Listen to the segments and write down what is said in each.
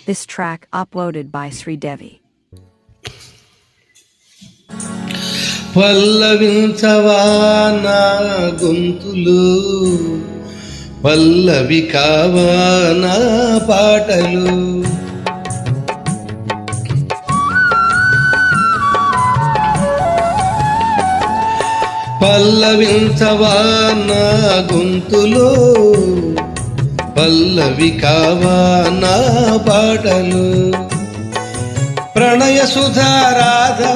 This track uploaded by Sridevi. పల్లవించవా నా గొంతులు, పల్లవి కావా నా పాటలు. పల్లవించవా నా గొంతులు, పల్లవి కావా నా పాటలు. ప్రణయ సుధారాధా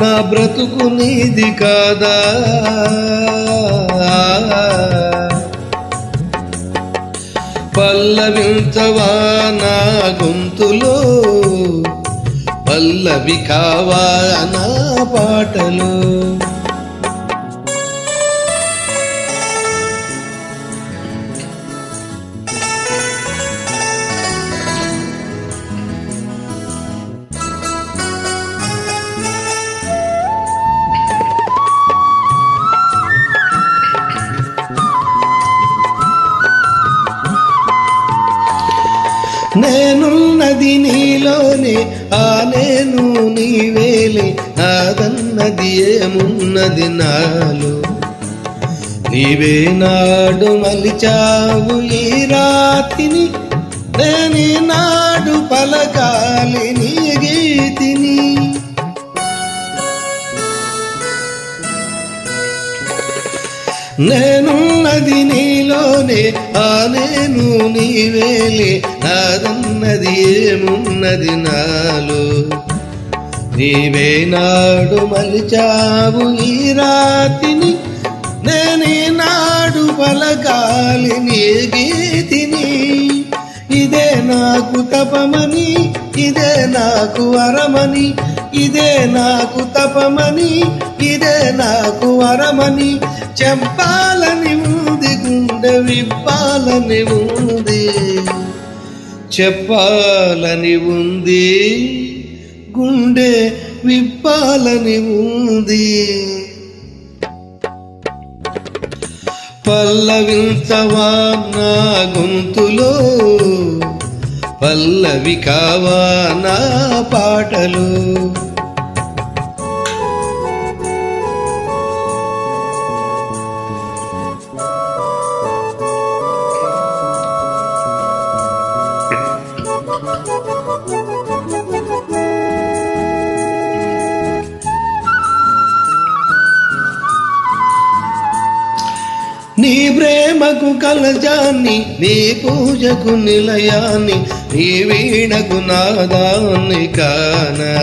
నా బ్రతుకు నీది కాదా. పల్లవించవా నా గొంతులో, పల్లవి కావా నా పాటలు. నేనున్నది నీలోనే, ఆ నేను నీవేలే, నాదన్నది ఏమున్నది నాలో. నీవే నాడు మలిచావు ఈ రాతిని, నేనీ నాడు పలకాలి నీ గీతిని. నేనున్నది నీలోనే, ఆ నేను నీవేలే, నాదన్నది ఏమున్నది నాలో. నీవే నాడు మలిచావు ఈ రాతిని, నేనీ నాడు పలకాలి నీ గీతిని. ఇదే నాకు తపమని, ఇదే నాకు వరమని, ఇదే నాకు తపమని, ఇదే నాకు వరమని చెప్పాలని ఉంది, గుండె విప్పాలని ఉంది. చెప్పాలని ఉంది, గుండె విప్పాలని ఉంది. పల్లవించవా నా గొంతులో, పల్లవి కావా నా పాటలు. నీ ప్రేమకు కలజాన్ని, నీ పూజకు నిలయాన్ని, నీ వీణకు నాదాన్ని కానా.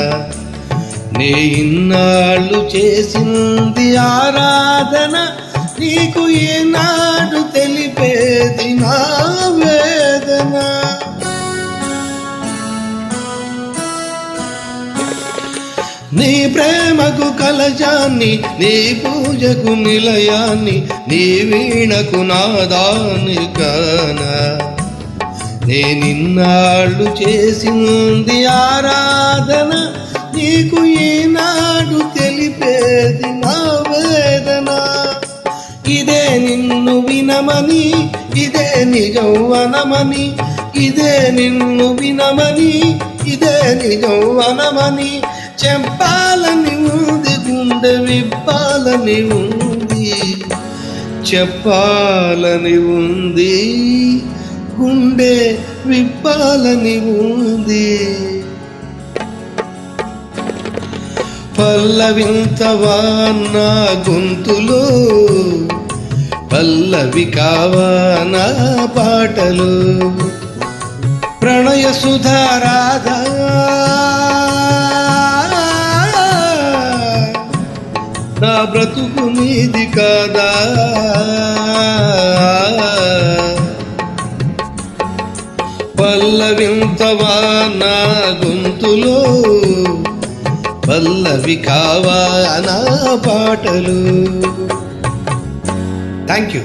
నీ ఇన్నాళ్ళు చేసింది ఆరాధన, నీకు ఈనాడు తెలిపేది నా వేదన. నీ ప్రేమకు కలజాన్ని, నీ పూజకు నిలయాన్ని, నీ వీణకు నాదాన్ని కానా. నేనిన్నాళ్ళు చేసింది ఆరాధన, నీకు ఈనాడు తెలిపేది నా వేదన. ఇదే నిన్ను వినమని, ఇదే నిజం వనమని, ఇదే నిన్ను వినమని, ఇదే నిజం వనమని చెప్పాలని ఉంది, గుండె విప్పాలని ఉంది. చెప్పాలని ఉంది, గుండె విప్పాలని ఉంది. పల్లవించవా నా గొంతులో, పల్లవి కావా నా పాటలు. ప్రణయ సుధారాధా నా బ్రతుకు నీది కాదా. పల్లవించవా నా గొంతులో, పల్లవి కావా నా పాటలు. Thank you.